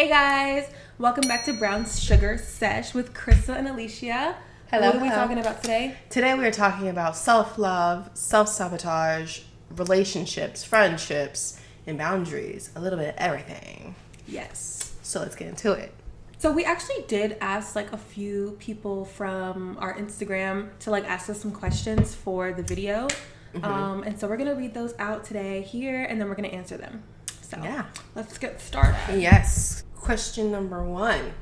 Hey guys, welcome back to Brown's Sugar Sesh with Krista and Alicia. Hello. What are we talking about today? Today we are talking about self-love, self-sabotage, relationships, friendships, and boundaries. A little bit of everything. Yes. So let's get into it. So we actually did ask like a few people from our Instagram to like ask us some questions for the video. And so we're going to read those out today here and then we're going to answer them. So Yeah. Let's get started. Yes. Question number 1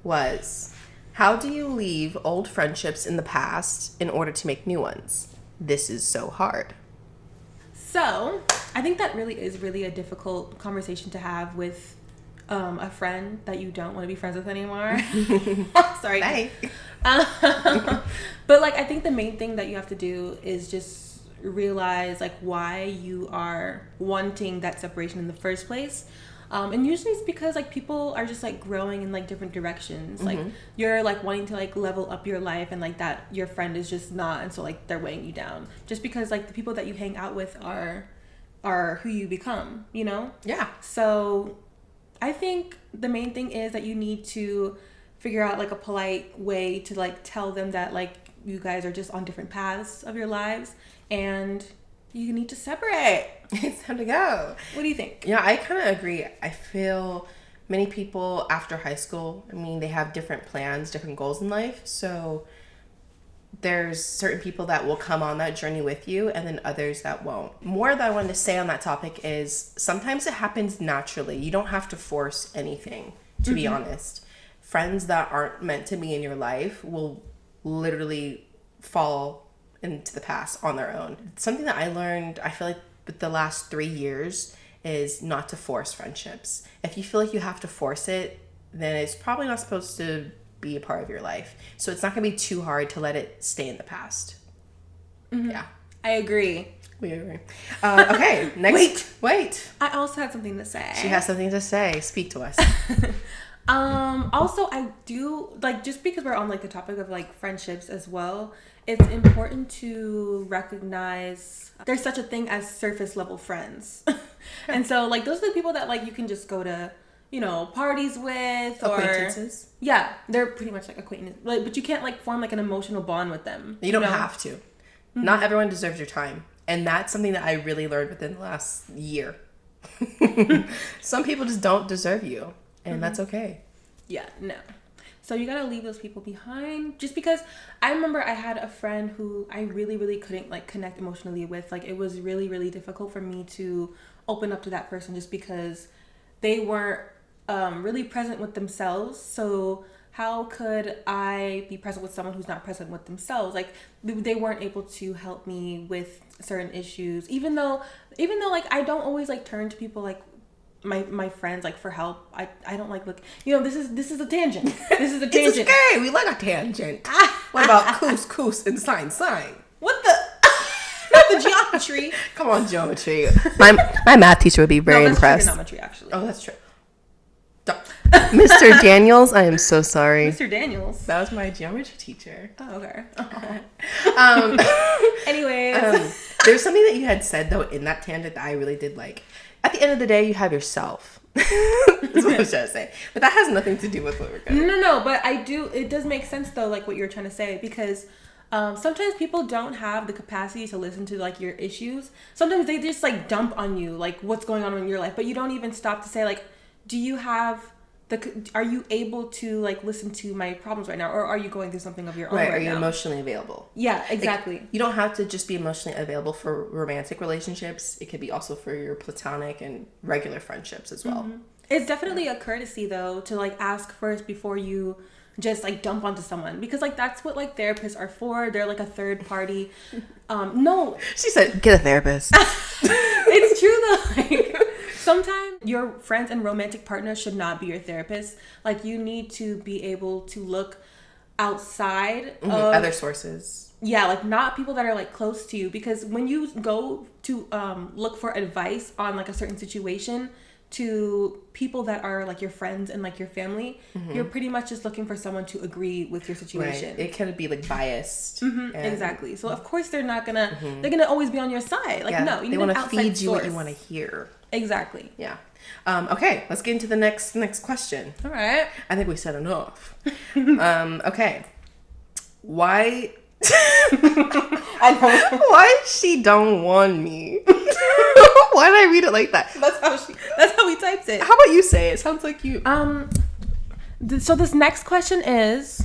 was, how do you leave old friendships in the past in order to make new ones? This is so hard. So I think that really is a difficult conversation to have with a friend that you don't want to be friends with anymore. Sorry. Bye. But like I think the main thing that you have to do is just realize like why you are wanting that separation in the first place. And usually it's because like people are just like growing in like different directions. Like you're like wanting to like level up your life and like that your friend is just not, and so like they're weighing you down just because like the people that you hang out with are who you become, you know? Yeah. So I think the main thing is that you need to figure out like a polite way to like tell them that like you guys are just on different paths of your lives and you need to separate. It's time to go. What do you think? Yeah, I kind of agree. I feel many people after high school, they have different plans, different goals in life. So there's certain people that will come on that journey with you and then others that won't. More that I wanted to say on that topic is sometimes it happens naturally. You don't have to force anything, to be honest. Friends that aren't meant to be in your life will literally fall into the past on their own. Something that I learned, I feel like with the last 3 years, is not to force friendships. If you feel like you have to force it, then it's probably not supposed to be a part of your life. So it's not going to be too hard to let it stay in the past. Yeah. I agree. We agree. Okay, next. Wait. I also had something to say. She has something to say. Speak to us. Also I do like, just because we're on like the topic of like friendships as well, it's important to recognize there's such a thing as surface level friends. And so like those are the people that like you can just go to, you know, parties with, or Acquaintances. Yeah, they're pretty much like acquaintances, like, but you can't like form like an emotional bond with them. You don't have to. Not everyone deserves your time. And that's something that I really learned within the last year. Some people just don't deserve you. And that's okay. Yeah, no. So you gotta leave those people behind. Just because I remember I had a friend who I really couldn't like connect emotionally with. Like it was really difficult for me to open up to that person just because they weren't really present with themselves. So how could I be present with someone who's not present with themselves? Like they weren't able to help me with certain issues, even though like I don't always like turn to people like my friends like for help. I don't like look, you know, this is a tangent. This is a tangent. It's okay. We like a tangent. What about coos and sign? What the? Not the geometry. Come on, geometry. My math teacher would be very impressed. Trigonometry, actually. Oh, that's true. Mr. Daniels, I am so sorry. Mr. Daniels. That was my geometry teacher. Oh, okay. Oh. Anyways. There's something that you had said, though, in that tangent that I really did like. At the end of the day, you have yourself. That's what I was trying to say. But that has nothing to do with what we're going to No, but it does make sense, though, like what you're trying to say, because sometimes people don't have the capacity to listen to like your issues. Sometimes they just like dump on you, like what's going on in your life, but you don't even stop to say like, are you able to like listen to my problems right now, or are you going through something of your own right now? Are you emotionally available? Yeah, exactly. Like, you don't have to just be emotionally available for romantic relationships. It could be also for your platonic and regular friendships as well. It's definitely a courtesy though to like ask first before you just like dump onto someone, because like that's what like therapists are for. They're like a third party. No, she said get a therapist. It's true though. Like sometimes your friends and romantic partners should not be your therapist. Like you need to be able to look outside of other sources. Yeah, like not people that are like close to you, because when you go to look for advice on like a certain situation to people that are like your friends and like your family, you're pretty much just looking for someone to agree with your situation. Right. It can be like biased. Exactly. So of course they're not gonna they're gonna always be on your side. Like no, you they need want an to outside feed you source. what you want to hear. Exactly. Yeah. Okay, let's get into the next question. All right. I think we said enough. Okay. Why I know. why she don't want me? Why did I read it like that? That's how we typed it. How about you say it? Sounds like you. So this next question is,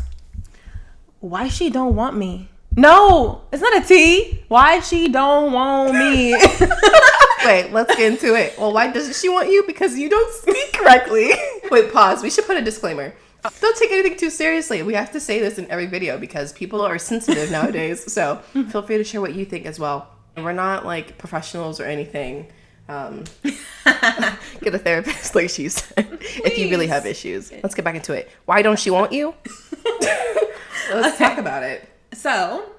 why she don't want me? No, it's not a T. Why she don't want me? Wait, let's get into it. Well, why doesn't she want you? Because you don't speak correctly. Wait, pause. We should put a disclaimer. Don't take anything too seriously. We have to say this in every video because people are sensitive nowadays. So feel free to share what you think as well. We're not like professionals or anything. Get a therapist, like she said, if you really have issues. Let's get back into it. Why don't she want you? Let's talk about it. So,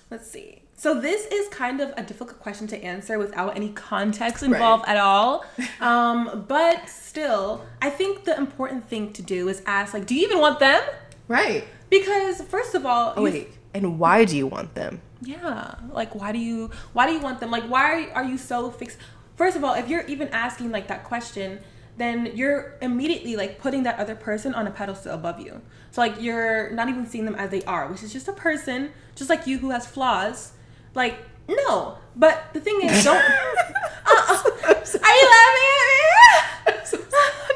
let's see. So this is kind of a difficult question to answer without any context involved at all. But still, I think the important thing to do is ask, like, do you even want them? Right. Because first of all, and why do you want them? Yeah, like why do you want them? Like, why are you so fixed? First of all, if you're even asking like that question, then you're immediately like putting that other person on a pedestal above you. So like you're not even seeing them as they are, which is just a person, just like you, who has flaws. Like, no. But the thing is, don't. Are you laughing at me? I'm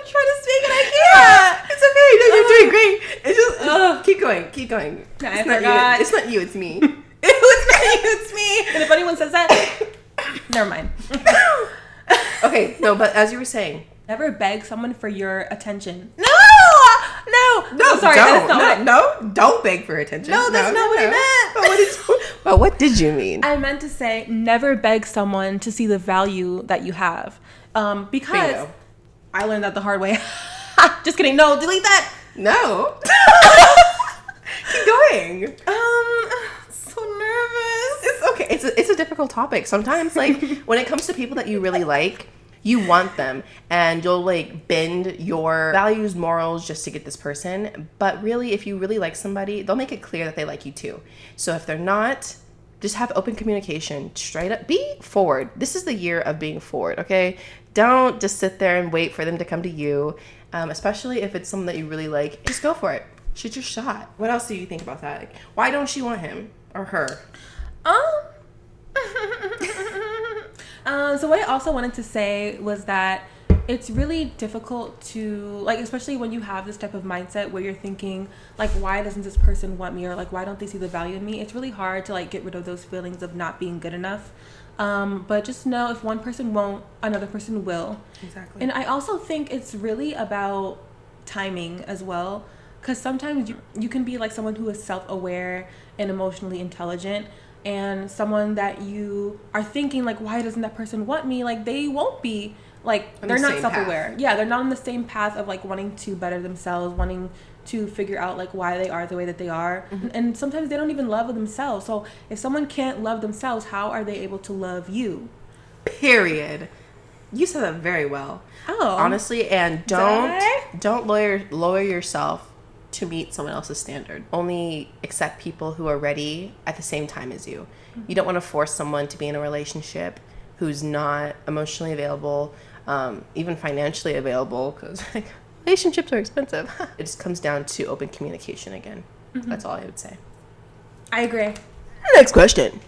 trying to speak and I can't. It's okay. No, you're doing great. It's just keep going. No, it's I forgot. It's not you. It's me. It's not you. It's me. And if anyone says that, never mind. Okay. No, but as you were saying, never beg someone for your attention. No. Sorry. Don't. Don't beg for attention. No, that's not what I meant. But what did you mean? I meant to say never beg someone to see the value that you have. Because Bingo. I learned that the hard way. Just kidding. No, delete that. No. Keep going. So nervous. It's okay. It's a difficult topic. Sometimes, like, when it comes to people that you really like, you want them and you'll like bend your values, morals just to get this person. But really, if you really like somebody, they'll make it clear that they like you too. So if they're not, just have open communication, straight up, be forward. This is the year of being forward, okay? Don't just sit there and wait for them to come to you, especially if it's someone that you really like. Just go for it. Shoot your shot. What else do you think about that? Like, why don't you want him or her? So what I also wanted to say was that it's really difficult to, like, especially when you have this type of mindset where you're thinking, like, why doesn't this person want me? Or, like, why don't they see the value in me? It's really hard to, like, get rid of those feelings of not being good enough. But just know if one person won't, another person will. Exactly. And I also think it's really about timing as well. Because sometimes you can be, like, someone who is self-aware and emotionally intelligent, and someone that you are thinking, like, why doesn't that person want me? Like, they won't be, like, they're not self-aware. Yeah, they're not on the same path of, like, wanting to better themselves, wanting to figure out, like, why they are the way that they are. Mm-hmm. And sometimes they don't even love themselves. So if someone can't love themselves, how are they able to love you? Period. You said that very well. Oh. Honestly, and don't lower yourself to meet someone else's standard. Only accept people who are ready at the same time as you. You don't want to force someone to be in a relationship who's not emotionally available, even financially available, because like, relationships are expensive. It just comes down to open communication again. Mm-hmm. That's all I would say. I agree. Next question.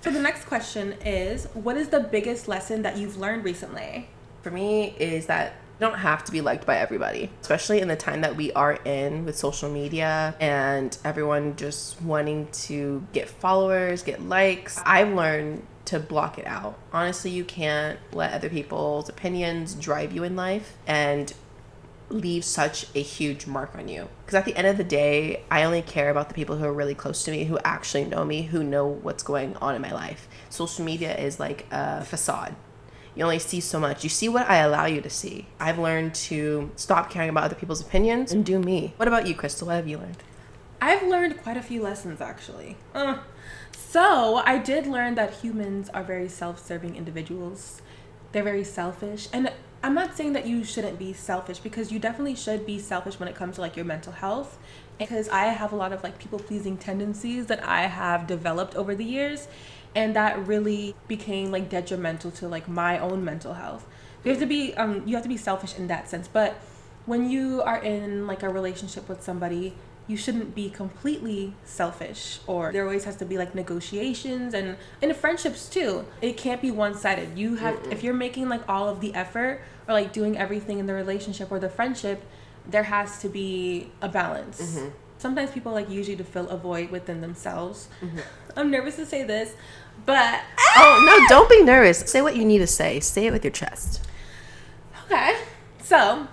So the next question is, what is the biggest lesson that you've learned recently? For me is that you don't have to be liked by everybody, especially in the time that we are in with social media and everyone just wanting to get followers, get likes. I've learned to block it out. Honestly, you can't let other people's opinions drive you in life and leave such a huge mark on you. Because at the end of the day, I only care about the people who are really close to me, who actually know me, who know what's going on in my life. Social media is like a facade. You only see so much. You see what I allow you to see. I've learned to stop caring about other people's opinions and do me. What about you, Crystal? What have you learned? I've learned quite a few lessons, actually. So I did learn that humans are very self-serving individuals. They're very selfish. And I'm not saying that you shouldn't be selfish, because you definitely should be selfish when it comes to like your mental health. Because I have a lot of like people-pleasing tendencies that I have developed over the years. And that really became like detrimental to like my own mental health. You have to be selfish in that sense. But when you are in like a relationship with somebody, you shouldn't be completely selfish, or there always has to be like negotiations, and in friendships too. It can't be one-sided. You have, if you're making like all of the effort or like doing everything in the relationship or the friendship, there has to be a balance. Sometimes people like use you to fill a void within themselves. I'm nervous to say this, but oh no, don't be nervous. Say what you need to say. Say it with your chest. okay. So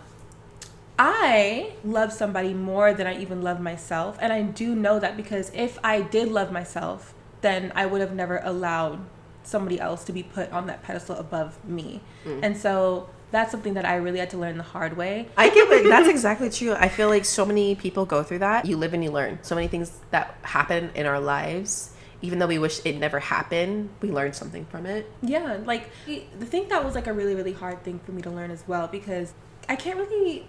I love somebody more than I even love myself. And I do know that because if I did love myself, then I would have never allowed somebody else to be put on that pedestal above me. And so that's something that I really had to learn the hard way. I get it. That's exactly true. I feel like so many people go through that. You live and you learn. So many things that happen in our lives, even though we wish it never happened, we learned something from it. Yeah, like the thing that was like a really, really hard thing for me to learn as well, because I can't really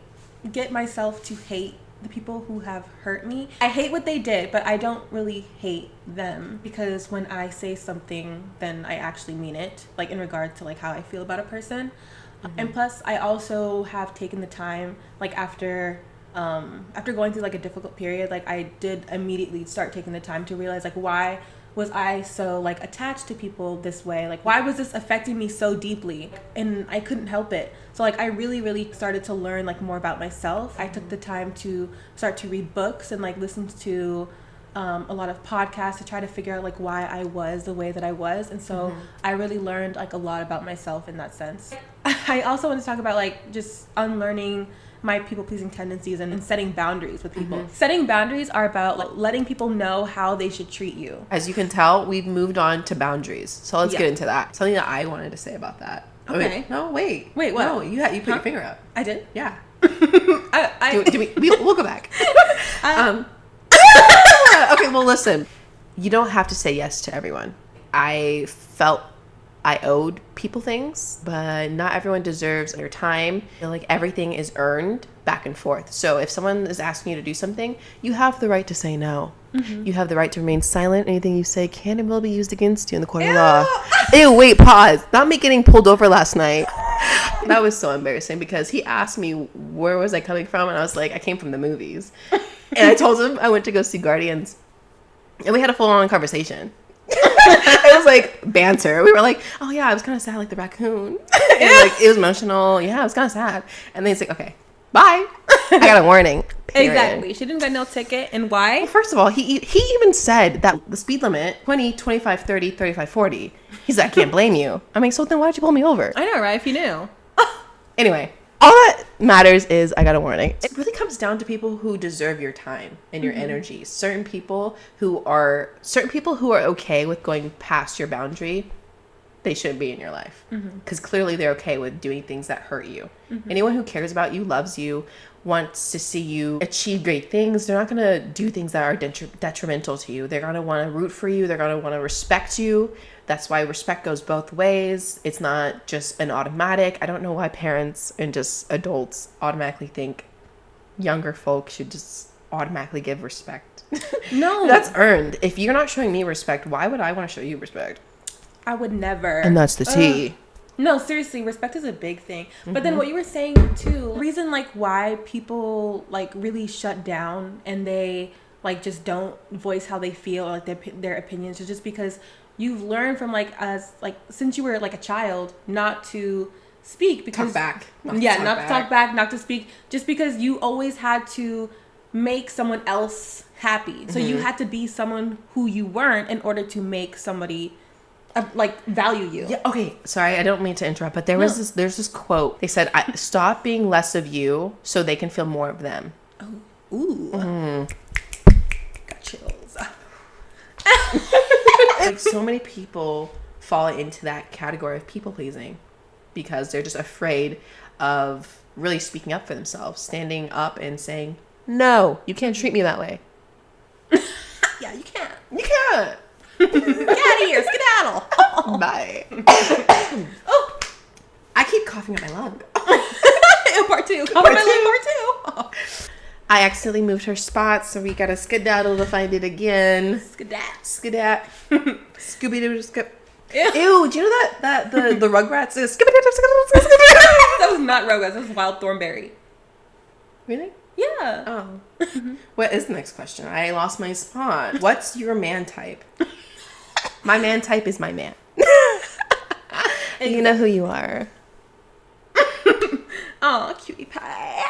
get myself to hate the people who have hurt me. I hate what they did, but I don't really hate them, because when I say something, then I actually mean it, like in regard to like how I feel about a person. And plus I also have taken the time, like after going through like a difficult period, like I did immediately start taking the time to realize like, why was I so like attached to people this way? Like, why was this affecting me so deeply? And I couldn't help it. So like I really, really started to learn like more about myself. I took the time to start to read books and like listen to a lot of podcasts to try to figure out like why I was the way that I was. And so I really learned like a lot about myself in that sense. I also want to talk about like just unlearning my people-pleasing tendencies and setting boundaries with people. Setting boundaries are about like letting people know how they should treat you. As you can tell, we've moved on to boundaries. So let's get into that. Something that I wanted to say about that. Okay. Wait, what? No, you put your finger up. I did? Yeah. We'll We'll go back. Okay, well, listen. You don't have to say yes to everyone. I felt I owed people things, but not everyone deserves your time. I feel like everything is earned back and forth. So if someone is asking you to do something, you have the right to say no. You have the right to remain silent. Anything you say can and will be used against you in the court of law. Ew, wait, pause. Not me getting pulled over last night. That was so embarrassing because he asked me where was I coming from, and I was like, I came from the movies. And I told him I went to go see Guardians, and we had a full-on conversation. It was like banter. We were like, oh yeah, I was kind of sad like the raccoon. And like it was emotional. Yeah, I was kind of sad. And then he's like, okay, bye. I got a warning. Period. Exactly. She didn't get no ticket. And why? Well, first of all, he even said that the speed limit 20, 25, 30, 35, 40. He's like, I can't blame you. I'm like, so then why'd you pull me over? I know, right? If you knew. Anyway, all that matters is I got a warning. It really comes down to people who deserve your time and your energy. Certain people who are okay with going past your boundary, they shouldn't be in your life, because clearly they're okay with doing things that hurt you. Anyone who cares about you, loves you, wants to see you achieve great things, they're not going to do things that are detrimental to you. They're going to want to root for you. They're going to want to respect you. That's why respect goes both ways. It's not just an automatic. I don't know why parents and just adults automatically think younger folk should just automatically give respect. No. That's earned. If you're not showing me respect, why would I want to show you respect? I would never. And that's the tea. No, seriously, respect is a big thing. But then what you were saying too, the reason like why people like really shut down and they like just don't voice how they feel or like their opinions is just because you've learned from like us, like since you were like a child, not to speak because talk back. Not to talk back, not to speak, just because you always had to make someone else happy. So you had to be someone who you weren't in order to make somebody like value you. Yeah. Okay. Sorry, I don't mean to interrupt, but there's this quote. They said, "Stop being less of you, so they can feel more of them." Oh, ooh, got chills. Like so many people fall into that category of people pleasing because they're just afraid of really speaking up for themselves, standing up and saying, "No, you can't treat me that way." Yeah, you can't. You can't. Get out of here, skedaddle. Bye. Oh, I keep coughing up my lung. Part two. Cover my lung, part two. I accidentally moved her spot, so we got to skedaddle to find it again. Skedat. Skedat. Scooby-Doo skip. Yeah. Ew, do you know that the Rugrats is That was not Rugrats. That was Wild Thornberry. Really? Yeah. Oh. What is the next question? I lost my spot. What's your man type? My man type is my man. You know who you are. Oh, cutie pie.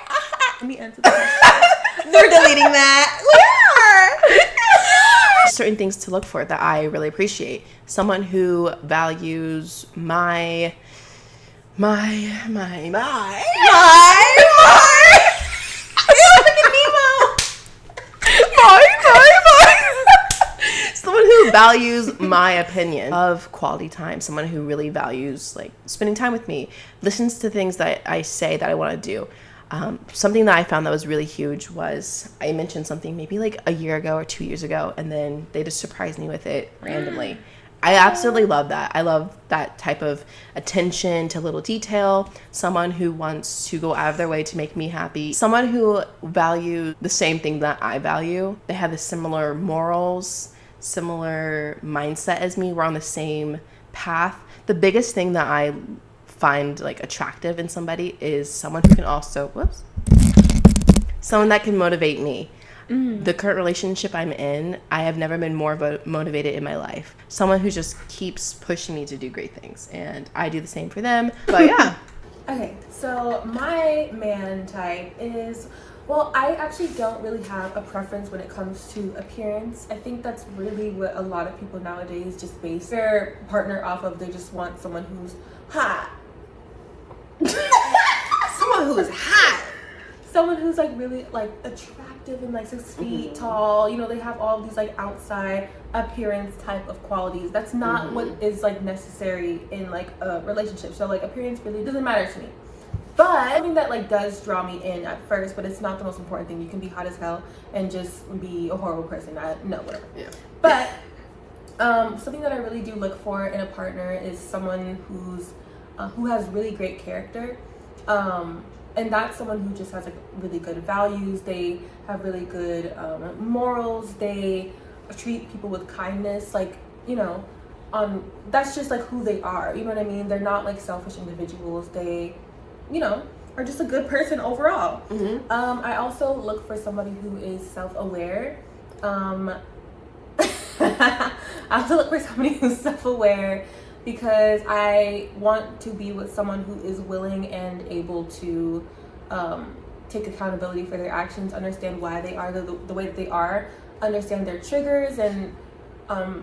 Let me answer the question. We're deleting that. We are. Certain things to look for that I really appreciate. Someone who values my someone who values my opinion of quality time, someone who really values like spending time with me, listens to things that I say that I want to do. Something that I found that was really huge was I mentioned something maybe like a year ago or 2 years ago, and then they just surprised me with it randomly. I absolutely love that. I love that type of attention to little detail. Someone who wants to go out of their way to make me happy. Someone who values the same thing that I value. They have the similar morals, similar mindset as me. We're on the same path. The biggest thing that I find like attractive in somebody is someone who can also, someone that can motivate me. The current relationship I'm in, I have never been more motivated in my life. Someone who just keeps pushing me to do great things, and I do the same for them. But yeah. Okay, so my man type is, well, I actually don't really have a preference when it comes to appearance. I think that's really what a lot of people nowadays just base their partner off of. They just want someone who's hot. Someone who is hot. Someone who's like really like attractive and like 6 feet tall. You know, they have all these like outside appearance type of qualities. That's not what is like necessary in like a relationship. So like appearance really doesn't matter to me. But something that like does draw me in at first, but it's not the most important thing. You can be hot as hell and just be a horrible person. No, whatever. Yeah. But something that I really do look for in a partner is someone who has really great character. And that's someone who just has like really good values. They have really good morals. They treat people with kindness. Like, you know, that's just like who they are. You know what I mean? They're not like selfish individuals. They, you know, are just a good person overall. I also look for somebody who is self-aware. I also look for somebody who's self-aware because I want to be with someone who is willing and able to take accountability for their actions, understand why they are the way that they are, understand their triggers, and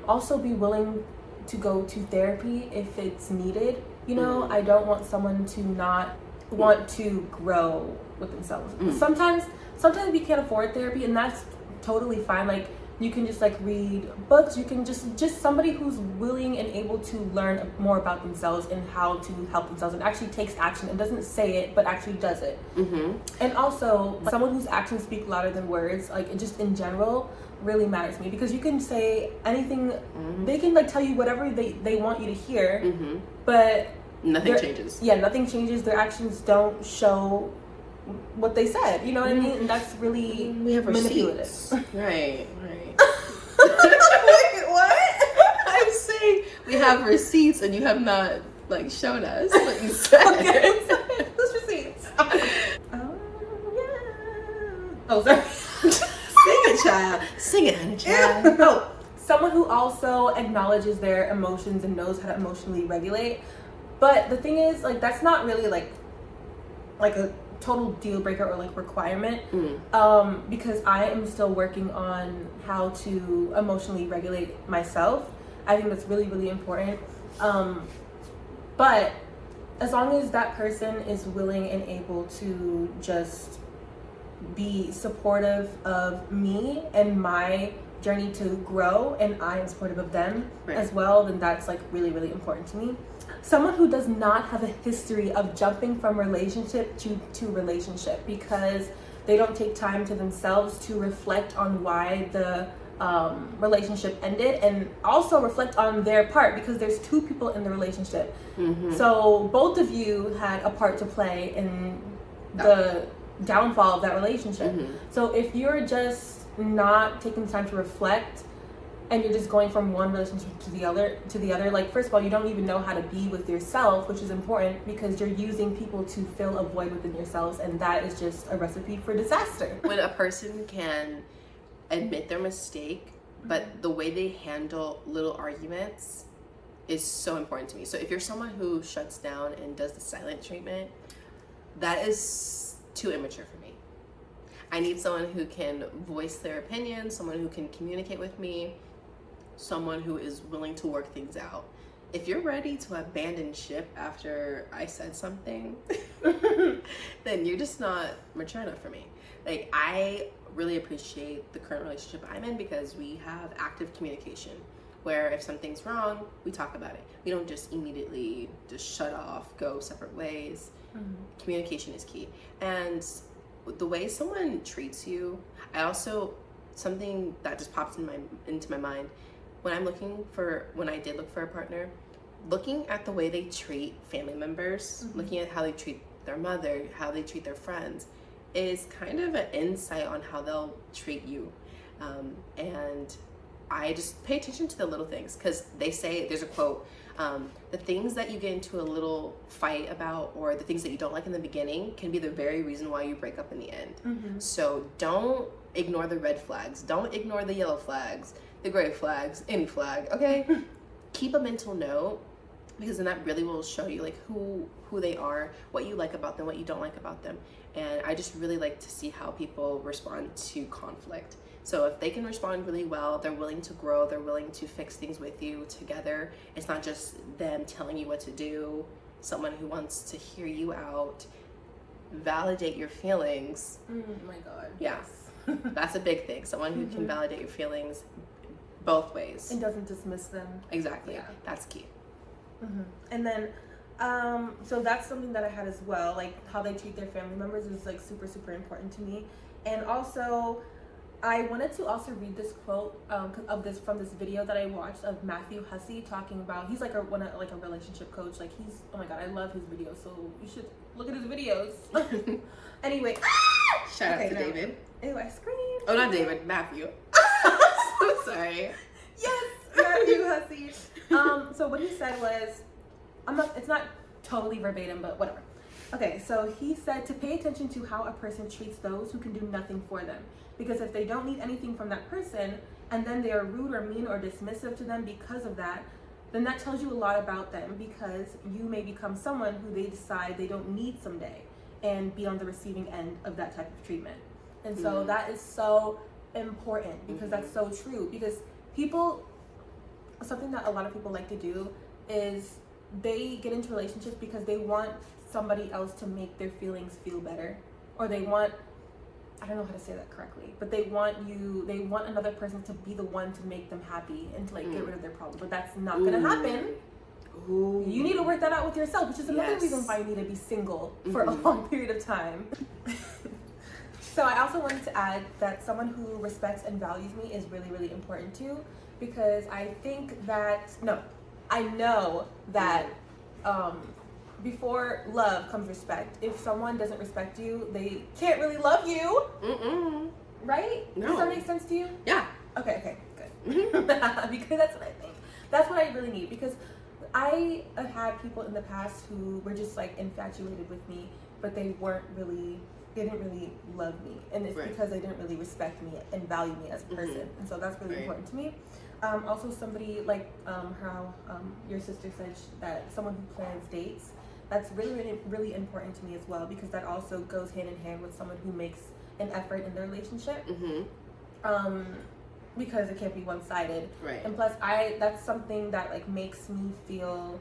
also be willing to go to therapy if it's needed. You know, I don't want someone to not want to grow with themselves. Sometimes we can't afford therapy, and that's totally fine. Like, you can just like read books. You can just somebody who's willing and able to learn more about themselves and how to help themselves and actually takes action and doesn't say it but actually does it. And also someone whose actions speak louder than words, like just in general, really matters to me, because you can say anything, they can like tell you whatever they want you to hear, but nothing changes. Yeah, nothing changes. Their actions don't show what they said. You know what I mean? And that's really we have manipulative. Receipts. Right. Wait, what? I'm saying we have receipts and you have not like shown us what you said. Okay, who's receipts? Oh, sorry. Sing it, child. Sing it, honey, child. No. Someone who also acknowledges their emotions and knows how to emotionally regulate. But the thing is, like, that's not really like a total deal breaker or like requirement, because I am still working on how to emotionally regulate myself. I think that's really, really important. But as long as that person is willing and able to just be supportive of me and my journey to grow, and I am supportive of them as well, then that's like really, really important to me. Someone who does not have a history of jumping from relationship to relationship, because they don't take time to themselves to reflect on why the relationship ended, and also reflect on their part, because there's two people in the relationship. So both of you had a part to play in the downfall of that relationship. So if you're just not taking the time to reflect and you're just going from one relationship to the other. Like, first of all, you don't even know how to be with yourself, which is important because you're using people to fill a void within yourselves, and that is just a recipe for disaster. When a person can admit their mistake, but the way they handle little arguments is so important to me. So if you're someone who shuts down and does the silent treatment, that is too immature for me. I need someone who can voice their opinion, someone who can communicate with me, someone who is willing to work things out. If you're ready to abandon ship after I said something, then you're just not mature enough for me. Like, I really appreciate the current relationship I'm in because we have active communication where if something's wrong, we talk about it. We don't just immediately just shut off, go separate ways. Communication is key. And the way someone treats you, something that just pops into my mind when I did look for a partner, looking at the way they treat family members, looking at how they treat their mother, how they treat their friends, is kind of an insight on how they'll treat you. And I just pay attention to the little things, because they say, there's a quote, the things that you get into a little fight about, or the things that you don't like in the beginning, can be the very reason why you break up in the end. So don't ignore the red flags, don't ignore the yellow flags, the gray flags, any flag, okay? Keep a mental note, because then that really will show you like who they are, what you like about them, what you don't like about them. And I just really like to see how people respond to conflict. So if they can respond really well, they're willing to grow, they're willing to fix things with you together. It's not just them telling you what to do, someone who wants to hear you out, validate your feelings. Oh my God. Yeah, that's a big thing. Someone who can validate your feelings both ways. And doesn't dismiss them. Exactly, Yeah. that's key. And then, so that's something that I had as well. Like, how they treat their family members is like super, super important to me. And also, I wanted to also read this quote from this video that I watched of Matthew Hussey talking about. He's like a relationship coach. Like, he's, oh my God, I love his videos. So you should look at his videos. Anyway, shout out to David. Ew, I screamed. Oh, not David, Matthew. So sorry. Yes, Matthew Hussey. So what he said was, it's not totally verbatim, but whatever. Okay, so he said to pay attention to how a person treats those who can do nothing for them. Because if they don't need anything from that person, and then they are rude or mean or dismissive to them because of that, then that tells you a lot about them, because you may become someone who they decide they don't need someday and be on the receiving end of that type of treatment. And so that is so important, because that's so true. Because something that a lot of people like to do is they get into relationships because they want somebody else to make their feelings feel better, or they want, I don't know how to say that correctly, but they want another person to be the one to make them happy and to like get rid of their problem. But that's not gonna happen. You need to work that out with yourself, which is another reason why you need to be single for a long period of time. So I also wanted to add that someone who respects and values me is really, really important too, because I know that before love comes respect. If someone doesn't respect you, they can't really love you. Right? No. Does that make sense to you? Yeah. Okay, good. Because that's what I think. That's what I really need, because I have had people in the past who were just like infatuated with me, but they didn't really love me. And it's because they didn't really respect me and value me as a person. And so that's really important to me. Also, somebody like how your sister said that someone who plans dates, that's really, really, really important to me as well, because that also goes hand in hand with someone who makes an effort in their relationship. Because it can't be one-sided. Right. And plus, that's something that like makes me feel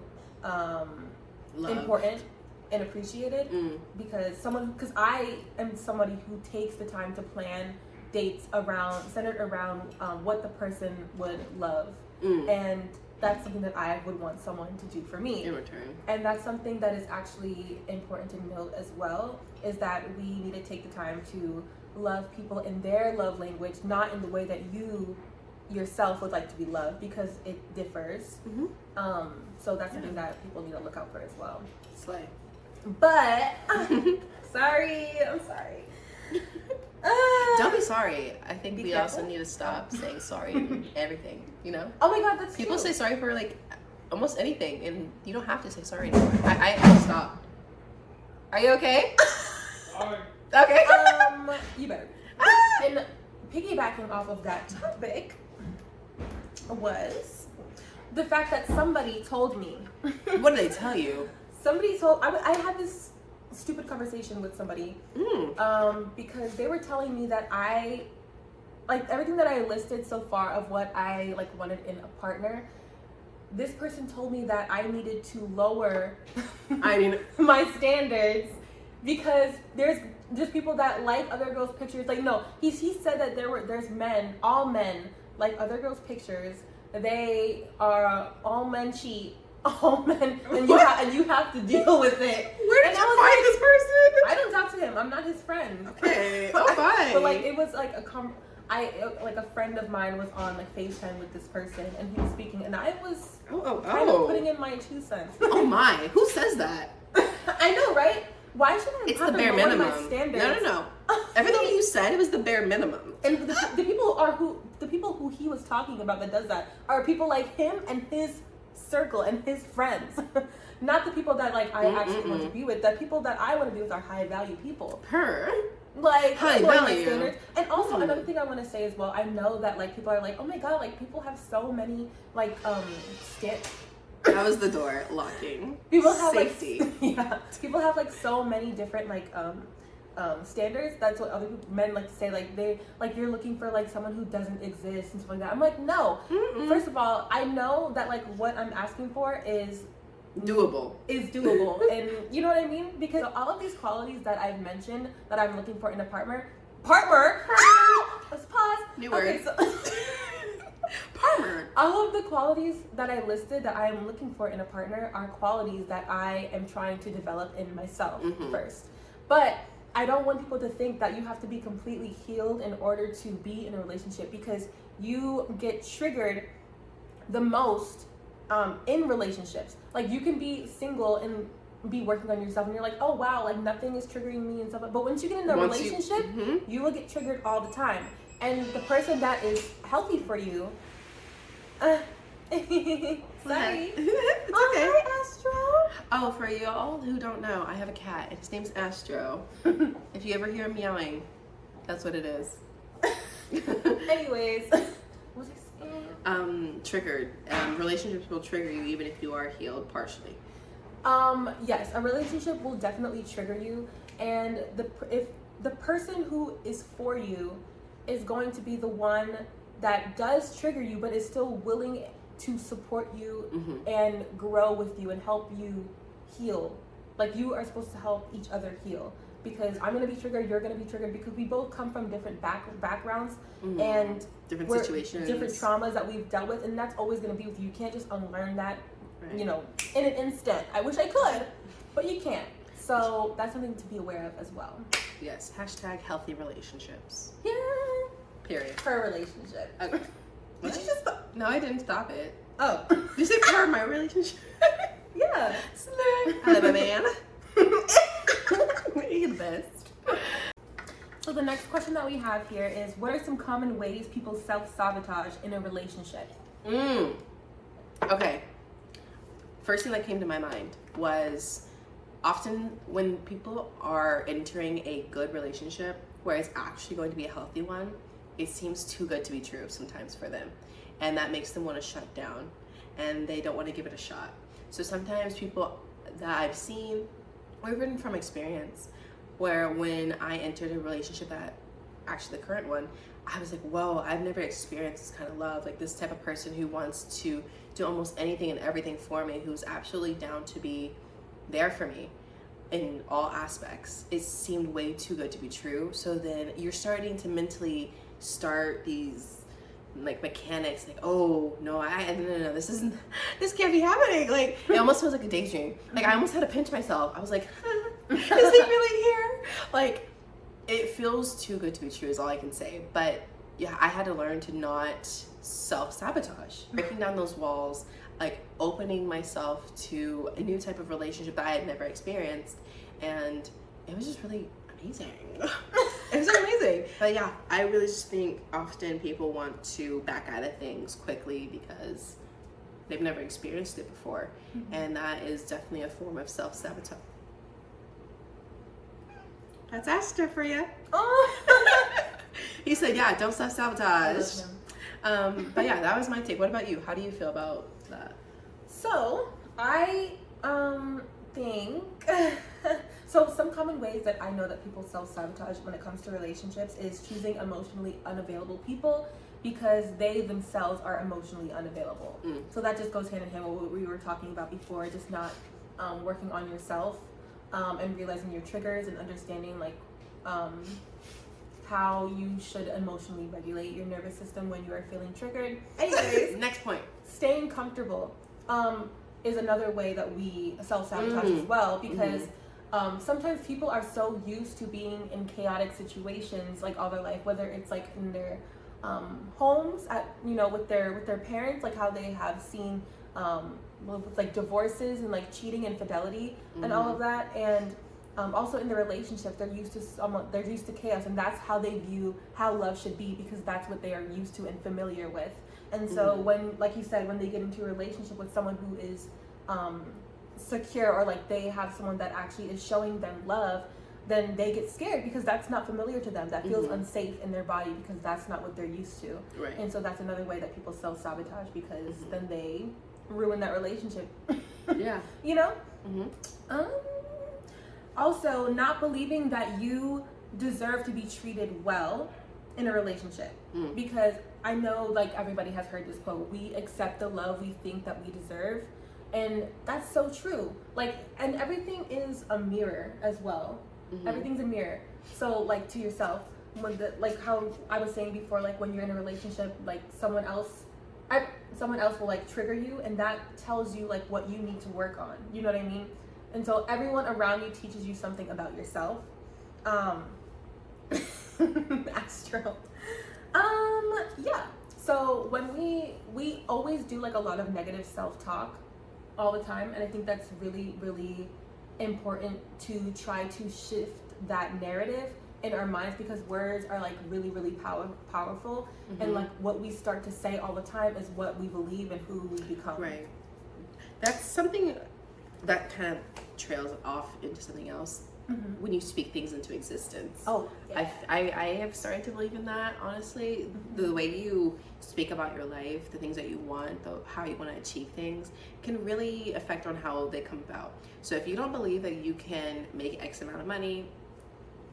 important and appreciated, because I am somebody who takes the time to plan dates centered around what the person would love, and that's something that I would want someone to do for me in return. And that's something that is actually important to note as well, is that we need to take the time to love people in their love language, not in the way that you yourself would like to be loved, because it differs. So that's something that people need to look out for as well. Slay. But I'm sorry. Don't be sorry. I think Be we careful. also need to stop saying sorry and everything, you know? Oh my God, that's People true. say sorry for like almost anything, and you don't have to say sorry anymore. I stopped. Are you okay? Sorry. Okay. You better. And piggybacking off of that topic was the fact that somebody told me. What did they tell you? Somebody told. I had this stupid conversation with somebody. Because they were telling me that I, like everything that I listed so far of what I like wanted in a partner. This person told me that I needed to lower my standards because there's people that like other girls' pictures. Like no, he said that there's men, all men like other girls' pictures. They are all men cheat, all men, and you have to deal with it. Where did you find this person? I don't talk to him. I'm not his friend. Okay. Oh, fine. But like it was like a friend of mine was on like FaceTime with this person and he was speaking and I was kind of putting in my 2 cents. Oh my, who says that? I know, right? Why should I It's have the to bare lower minimum. my standards? No. Everything you said was the bare minimum. And the people who he was talking about that does that are people like him and his circle and his friends. Not the people that like I actually want to be with. The people that I want to be with are high value people. Like high value standards. And also another thing I want to say as well, I know that like people are like, oh my God, like people have so many like That was the door locking. People have safety. People have like so many different like standards. That's what other men like to say. Like they like you're looking for like someone who doesn't exist and stuff like that. I'm like, no. First of all, I know that like what I'm asking for is doable, and you know what I mean, because all of these qualities that I've mentioned that I'm looking for in a partner. Let's pause. New word. Partner. All of the qualities that I listed that I am looking for in a partner are qualities that I am trying to develop in myself first. But I don't want people to think that you have to be completely healed in order to be in a relationship, because you get triggered the most in relationships. Like you can be single and be working on yourself and you're like, oh wow, like nothing is triggering me and stuff. But once you get in a relationship, you will get triggered all the time. And the person that is healthy for you, sorry. It's okay. Hi, Astro. Oh, for y'all who don't know, I have a cat and his name's Astro. If you ever hear him meowing, that's what it is. Anyways, what was I saying? Triggered. Relationships will trigger you even if you are healed partially. Yes, a relationship will definitely trigger you, and if the person who is for you is going to be the one that does trigger you, but is still willing to support you and grow with you and help you heal. Like you are supposed to help each other heal, because I'm gonna be triggered, you're gonna be triggered, because we both come from different backgrounds and different situations, different traumas that we've dealt with, and that's always gonna be with you. You can't just unlearn that, you know, in an instant. I wish I could, but you can't. So that's something to be aware of as well. Yes. # healthy relationships. Yeah. Period. Per relationship. Okay. Did you just stop? No, I didn't stop it. Oh. Did you say per my relationship? Yeah. I love a man. You're the best. So the next question that we have here is, what are some common ways people self-sabotage in a relationship? Okay. First thing that came to my mind was often when people are entering a good relationship where it's actually going to be a healthy one, it seems too good to be true sometimes for them. And that makes them want to shut down and they don't want to give it a shot. So sometimes people that I've seen, or even from experience, where when I entered a relationship that, actually the current one, I was like, whoa, I've never experienced this kind of love, like this type of person who wants to do almost anything and everything for me, who's absolutely down to be there for me in all aspects. It seemed way too good to be true. So then you're starting to mentally start these like mechanics, like, oh no, no, this can't be happening. Like it almost feels like a daydream. Like I almost had to pinch myself. I was like, is he really here? Like it feels too good to be true is all I can say. But yeah, I had to learn to not self-sabotage, breaking down those walls, like opening myself to a new type of relationship that I had never experienced, and it was just really amazing. It was amazing. amazing. But yeah, I really just think often people want to back out of things quickly because they've never experienced it before. And that is definitely a form of self-sabotage. That's Astor for you. Oh. He said, yeah, don't self-sabotage. I love him. But yeah, that was my take. What about you? How do you feel about that? So I think so some common ways that I know that people self-sabotage when it comes to relationships is choosing emotionally unavailable people because they themselves are emotionally unavailable. So that just goes hand in hand with what we were talking about before, just not working on yourself and realizing your triggers and understanding like how you should emotionally regulate your nervous system when you are feeling triggered. Anyways, next point. Staying comfortable is another way that we self-sabotage as well, because sometimes people are so used to being in chaotic situations like all their life, whether it's like in their homes at with their parents, like how they have seen with like divorces and like cheating, infidelity, and all of that, and also in the relationship they're used to chaos, and that's how they view how love should be because that's what they are used to and familiar with. And so when, like you said, when they get into a relationship with someone who is secure, or like they have someone that actually is showing them love, then they get scared because that's not familiar to them. That feels unsafe in their body because that's not what they're used to. Right. And so that's another way that people self-sabotage because then they ruin that relationship. Yeah. Also, not believing that you deserve to be treated well in a relationship. Because I know, like, everybody has heard this quote, we accept the love we think that we deserve. And that's so true. Like, and everything is a mirror as well. Everything's a mirror. So, like, to yourself, when like how I was saying before, like when you're in a relationship, like someone else will like trigger you, and that tells you like what you need to work on. You know what I mean? And so everyone around you teaches you something about yourself. That's true. Yeah. So when we always do like a lot of negative self-talk all the time, and I think that's really, really important to try to shift that narrative in our minds, because words are like really, really powerful, and like what we start to say all the time is what we believe and who we become. Right. That's something that kind of trails off into something else. When you speak things into existence. Oh, yeah. I have started to believe in that, honestly. The way you speak about your life, the things that you want, how you want to achieve things, can really affect on how they come about. So if you don't believe that you can make X amount of money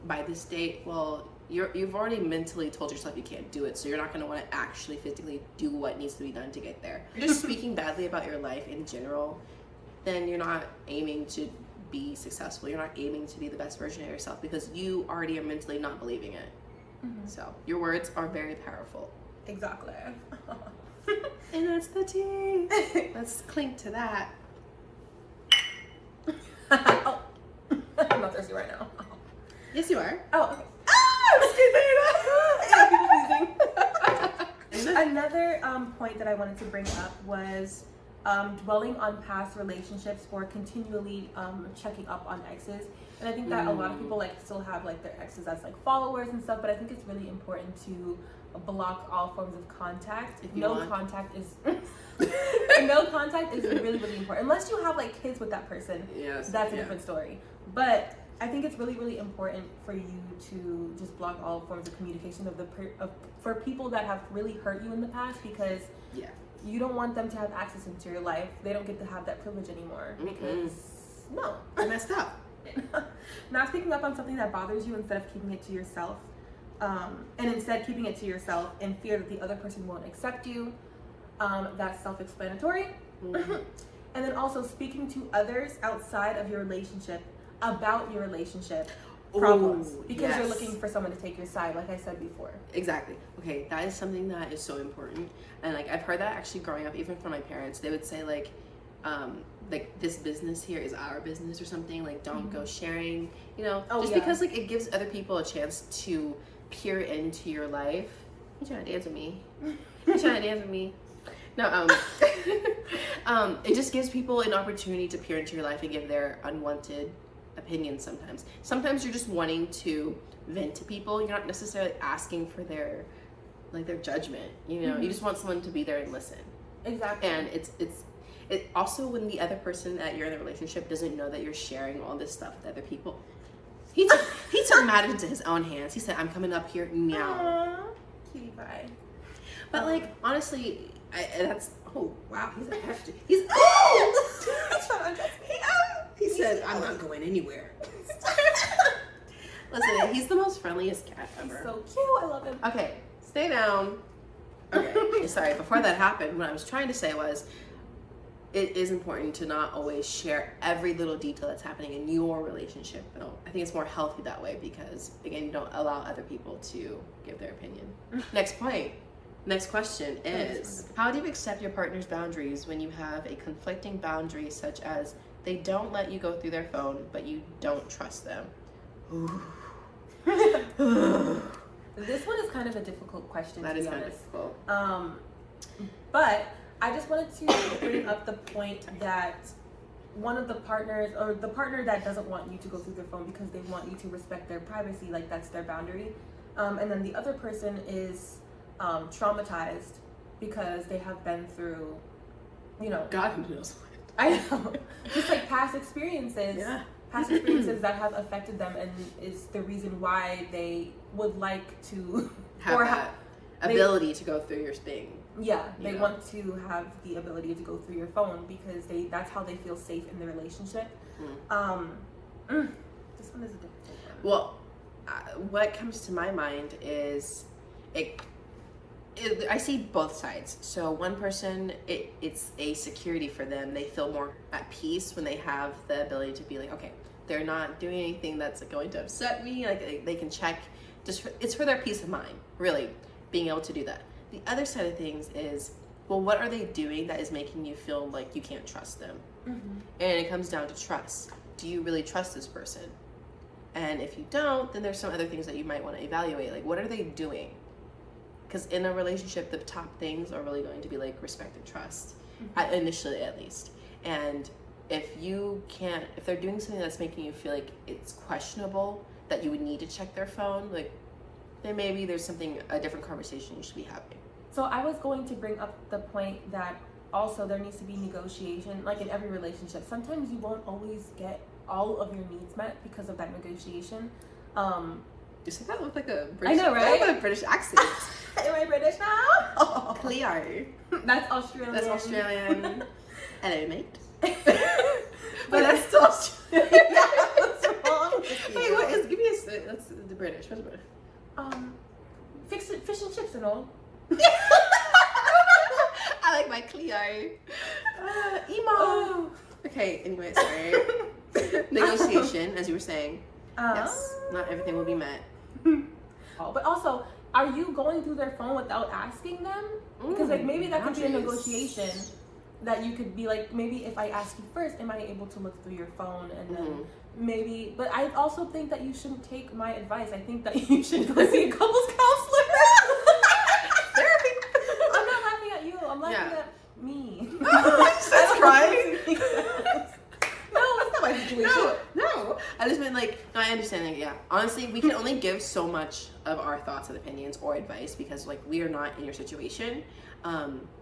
by this date, well, you've already mentally told yourself you can't do it, so you're not going to want to actually physically do what needs to be done to get there. If you're just speaking badly about your life in general, then you're not aiming to be successful. You're not aiming to be the best version of yourself because you already are mentally not believing it. So your words are very powerful. Exactly. And that's the tea. Let's clink to that. Oh. I'm not thirsty right now. Yes, you are. Oh, okay. Another point that I wanted to bring up was dwelling on past relationships or continually checking up on exes. And I think that a lot of people like still have like their exes as like followers and stuff, but I think it's really important to block all forms of contact. Contact is no contact is really, really important. Unless you have like kids with that person, that's a different story. But I think it's really, really important for you to just block all forms of communication for people that have really hurt you in the past, because you don't want them to have access into your life. They don't get to have that privilege anymore because no, I messed up. Not speaking up on something that bothers you instead of keeping it to yourself, and instead keeping it to yourself in fear that the other person won't accept you. That's self-explanatory. And then also speaking to others outside of your relationship about your relationship problems, because you're looking for someone to take your side, like I said before. Exactly. Okay, that is something that is so important. And like I've heard that actually growing up, even from my parents. They would say like this business here is our business or something, like don't go sharing, because like it gives other people a chance to peer into your life. You trying to dance with me? No, it just gives people an opportunity to peer into your life and give their unwanted opinions sometimes. Sometimes you're just wanting to vent to people. You're not necessarily asking for their judgment, you know. You just want someone to be there and listen. Exactly. And it also, when the other person that you're in the relationship doesn't know that you're sharing all this stuff with other people. He took matters into his own hands. He said, I'm coming up here, meow. Aww, cutie pie. But like, honestly, that's, oh wow, he's a hefty. He's oh! He said, I'm not going anywhere. Listen, he's the most friendliest cat ever. He's so cute. I love him. Okay, stay down. Okay, sorry. Before that happened, what I was trying to say was, it is important to not always share every little detail that's happening in your relationship. I think it's more healthy that way because, again, you don't allow other people to give their opinion. Next point. Next question is, how do you accept your partner's boundaries when you have a conflicting boundary such as they don't let you go through their phone, but you don't trust them? This one is kind of a difficult question, That to is be kind of honest. difficult. But I just wanted to bring up the point that one of the partners, or the partner that doesn't want you to go through their phone because they want you to respect their privacy, like that's their boundary. And then the other person is traumatized because they have been through, you know. God knows. I know. Just like past experiences. Yeah. Past experiences that have affected them and is the reason why they would like to Have that ability to go through your thing. Yeah, they want to have the ability to go through your phone because that's how they feel safe in the relationship. This one is a difficult one. Well, what comes to my mind is I see both sides. So one person, it's a security for them. They feel more at peace when they have the ability to be like, okay, they're not doing anything that's going to upset me. Like they can check. It's for their peace of mind, really, being able to do that. The other side of things is, well, what are they doing that is making you feel like you can't trust them? And it comes down to trust. Do you really trust this person? And if you don't, then there's some other things that you might want to evaluate. Like, what are they doing? Because in a relationship, the top things are really going to be like respect and trust, initially at least. And if they're doing something that's making you feel like it's questionable, that you would need to check their phone, like, then maybe there's a different conversation you should be having. So I was going to bring up the point that also there needs to be negotiation, like in every relationship. Sometimes you won't always get all of your needs met because of that negotiation. You said that with like a British, I know, right? With a British accent. Am I British now? Oh. Cleo. That's Australian. That's Australian. Hello, mate. But that's still Australian. What's wrong with you? Hey, what is? Give me that's the British. What's British? Fish and chips and all. I like my Cleo. Emo. Okay, anyway, sorry. Negotiation, as you were saying. Yes, not everything will be met. But also, are you going through their phone without asking them? Because like maybe that could be a negotiation that you could be like, maybe if I ask you first, am I able to look through your phone? And then maybe, but I also think that you shouldn't take my advice. I think that you should go see a couples counselor. Therapy. I'm not laughing at you. I'm laughing at me. That's crying. No, that's not my situation. No. I just meant like, no, I understand that, yeah. Honestly, we can only give so much of our thoughts and opinions or advice because like we are not in your situation.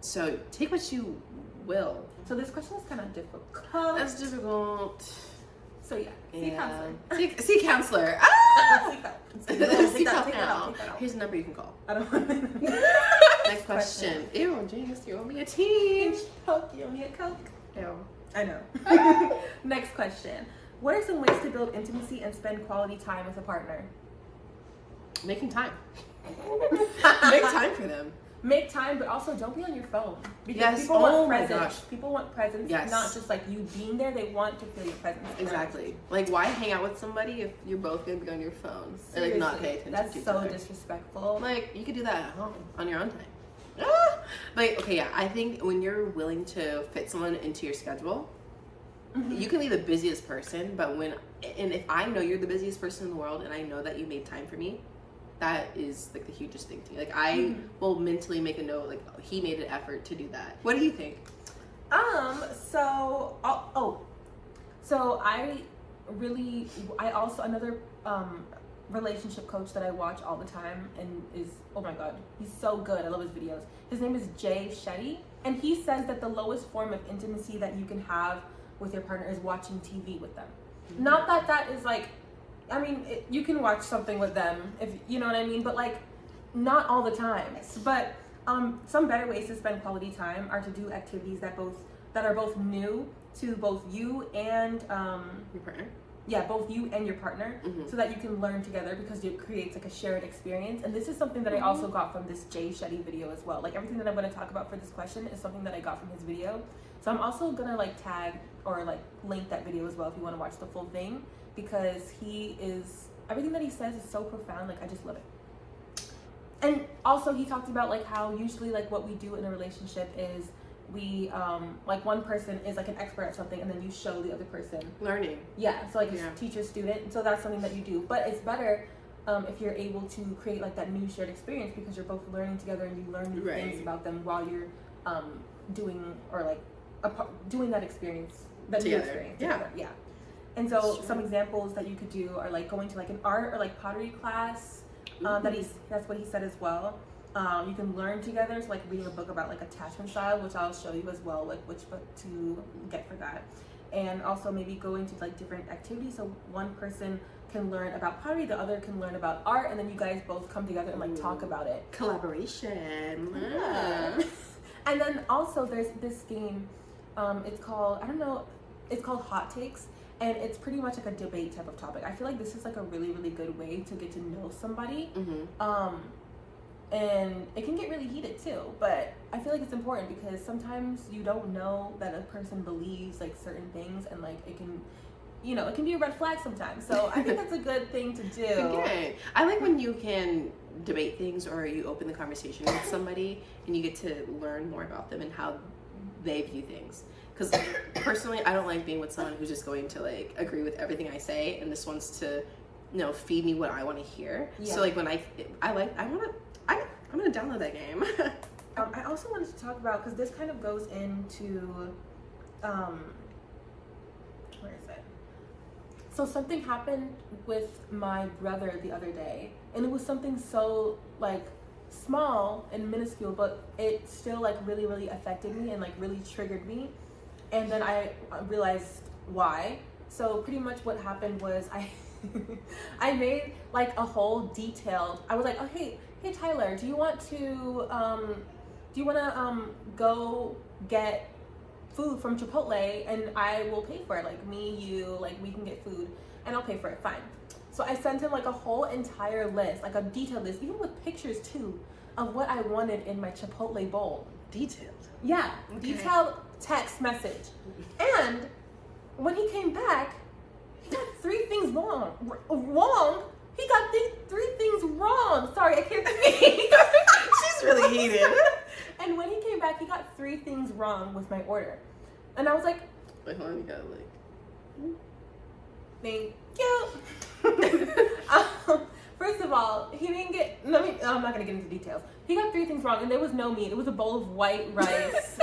So take what you will. So this question is kind of difficult. That's difficult. So yeah, see counselor. See counselor. Take that Seek out. Here's a number you can call. I don't want to. Next question. Ew, James, you owe me a tea. Coke, you owe me a Coke. Ew. I know. Next question. What are some ways to build intimacy and spend quality time with a partner? Making time. Make time for them. Make time, but also don't be on your phone. Because Yes. people want Oh my presence. gosh. People want presence, Yes. not just like you being there. They want to feel your presence. Exactly. Like, why hang out with somebody if you're both gonna be on your phone and like not pay attention That's to each so other? disrespectful. Like, you could do that at home on your own time. Like, okay, yeah. I think when you're willing to fit someone into your schedule, you can be the busiest person, but if I know you're the busiest person in the world and I know that you made time for me, that is like the hugest thing to me. Like I will mentally make a note, like he made an effort to do that. What do you think? So I really, I also, another relationship coach that I watch all the time and is, oh my god, he's so good. I love his videos. His name is Jay Shetty, and he says that the lowest form of intimacy that you can have with your partner is watching TV with them. Mm-hmm. Not that that is like, I mean, you can watch something with them, if you know what I mean, but like, not all the time. But some better ways to spend quality time are to do activities that are both new to both you and your partner. Yeah, both you and your partner, so that you can learn together, because it creates like a shared experience. And this is something that I also got from this Jay Shetty video as well. Like everything that I'm going to talk about for this question is something that I got from his video. So I'm also going to like tag or like link that video as well if you want to watch the full thing, because everything that he says is so profound. Like I just love it. And also he talked about like how usually like what we do in a relationship is we like one person is like an expert at something, and then you show the other person learning. Yeah, so like teacher student. So that's something that you do. But it's better if you're able to create like that new shared experience, because you're both learning together and you learn new things about them while you're doing or like doing that experience, that new experience together. Yeah. And so some examples that you could do are like going to like an art or like pottery class. That's what he said as well. You can learn together, so like reading a book about like attachment style, which I'll show you as well, like which book to get for that. And also maybe going to like different activities, so one person can learn about pottery, the other can learn about art, and then you guys both come together and like talk about it. Collaboration. Yeah. And then also there's this game, it's called Hot Takes, and it's pretty much like a debate type of topic. I feel like this is like a really, really good way to get to know somebody. And it can get really heated too, but I feel like it's important because sometimes you don't know that a person believes like certain things, and like it can be a red flag sometimes. So I think that's a good thing to do. Okay. I like when you can debate things, or you open the conversation with somebody and you get to learn more about them and how they view things. Because personally, I don't like being with someone who's just going to like agree with everything I say and just wants to, feed me what I want to hear. Yeah. So like when I'm gonna download that game. I also wanted to talk about, because this kind of goes into, where is it? So something happened with my brother the other day, and it was something so like small and minuscule, but it still like really, really affected me and like really triggered me. And then I realized why. So pretty much what happened was I made like a whole detailed, I was like, oh hey Tyler, do you want to go get food from Chipotle, and I will pay for it, like me, you, like we can get food and I'll pay for it, fine. So I sent him like a whole entire list, like a detailed list, even with pictures too, of what I wanted in my Chipotle bowl. Detailed? Yeah, okay. Detailed text message. And when he came back, he got 3 things wrong. He got 3 things wrong. Sorry, I can't speak. She's really heated. And when he came back, he got 3 things wrong with my order. And I was like, wait, hold on, you gotta like, thank you. First of all, he didn't get, I'm not gonna get into details. He got 3 things wrong, and there was no meat. It was a bowl of white rice,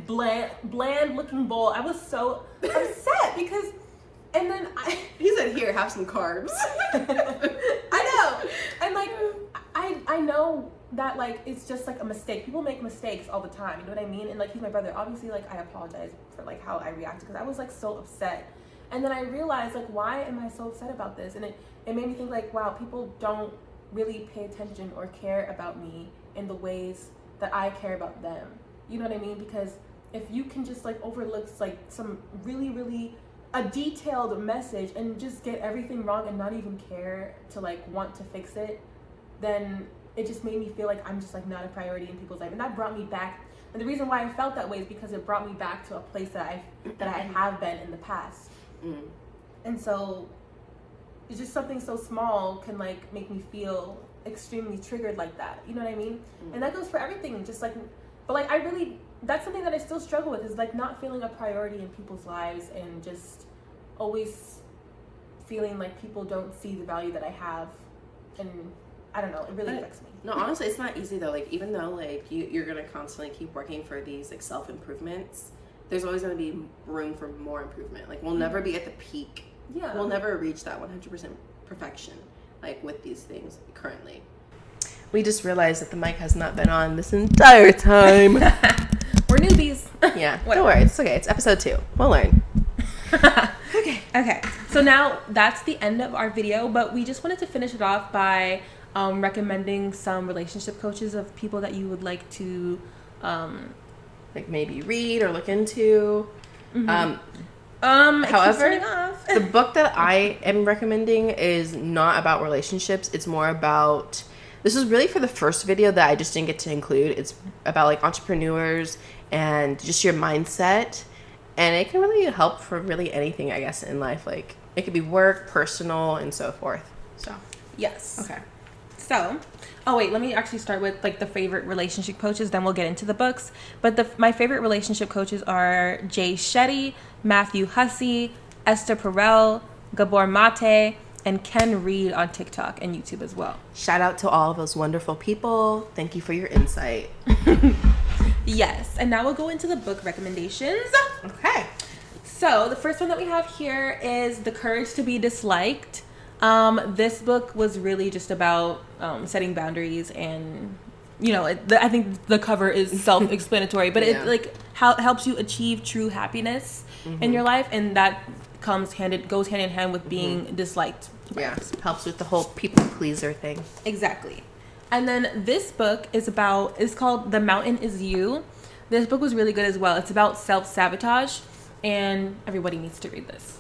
bland looking bowl. I was so upset because, and then he said, here, have some carbs. I know. And like, I know that like, it's just like a mistake. People make mistakes all the time. You know what I mean? And like, he's my brother. Obviously, like, I apologize for like how I reacted, because I was like so upset. And then I realized like, why am I so upset about this? And it made me think like, wow, people don't really pay attention or care about me in the ways that I care about them. You know what I mean? Because if you can just like overlook like some really, really a detailed message and just get everything wrong and not even care to like want to fix it, then it just made me feel like I'm just like not a priority in people's life. And that brought me back. And the reason why I felt that way is because it brought me back to a place that I have been in the past. And so it's just something so small can like make me feel extremely triggered like that. You know what I mean? And that goes for everything. Just like, but like that's something that I still struggle with, is like not feeling a priority in people's lives, and just always feeling like people don't see the value that I have. And I don't know, it really affects me. No, honestly, it's not easy though. Like, even though like you're gonna constantly keep working for these like self-improvements, there's always gonna be room for more improvement. Like, we'll never be at the peak Yeah. We'll never reach that 100% perfection, like with these things currently. We just realized that the mic has not been on this entire time. We're newbies. Yeah, don't worry. It's okay. It's episode 2. We'll learn. Okay. So now that's the end of our video, but we just wanted to finish it off by recommending some relationship coaches of people that you would like to like maybe read or look into. Mm-hmm. However, the book that I am recommending is not about relationships. It's more about, this was really for the first video that I just didn't get to include. It's about like entrepreneurs and just your mindset. And it can really help for really anything, I guess, in life. Like it could be work, personal, and so forth. So, yes. Okay. So, let me actually start with like the favorite relationship coaches, then we'll get into the books. But my favorite relationship coaches are Jay Shetty, Matthew Hussey, Esther Perel, Gabor Mate, and Ken Reed on TikTok and YouTube as well. Shout out to all of those wonderful people. Thank you for your insight. Yes, and now we'll go into the book recommendations. Okay. So the first one that we have here is The Courage to Be Disliked. This book was really just about setting boundaries, and I think the cover is self-explanatory, but Yeah. it like helps you achieve true happiness in your life, and that goes hand in hand with being disliked. Yeah, helps with the whole people pleaser thing. Exactly. And then this book is called The Mountain Is You. This book was really good as well. It's about self-sabotage, and everybody needs to read this.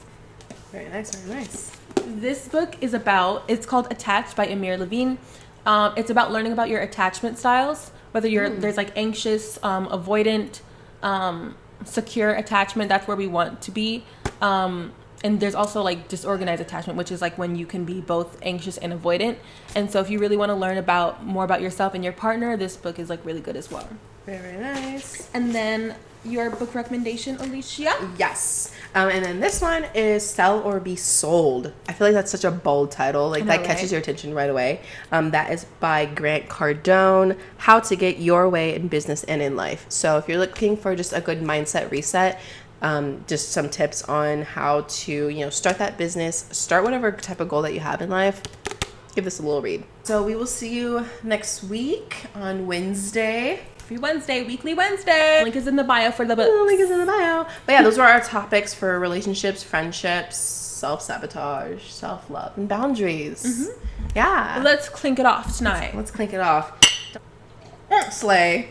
Very nice, very nice. This book it's called Attached by Amir Levine. It's about learning about your attachment styles, whether there's like anxious, avoidant, secure attachment. That's where we want to be. And there's also like disorganized attachment, which is like when you can be both anxious and avoidant. And so if you really want to learn more about yourself and your partner, this book is like really good as well. Very nice. And then your book recommendation, Alicia? Yes. And then this one is Sell or Be Sold. I feel like that's such a bold title. Like that catches your attention right away. That is by Grant Cardone. How to Get Your Way in Business and in Life. So if you're looking for just a good mindset reset, just some tips on how to, start that business, start whatever type of goal that you have in life, give this a little read. So we will see you next week on Wednesday. Weekly Wednesday. Link is in the bio for the book. Link is in the bio. But yeah, those were our topics for relationships, friendships, self-sabotage, self-love, and boundaries. Mm-hmm. Yeah. Let's clink it off tonight. Let's clink it off. Slay.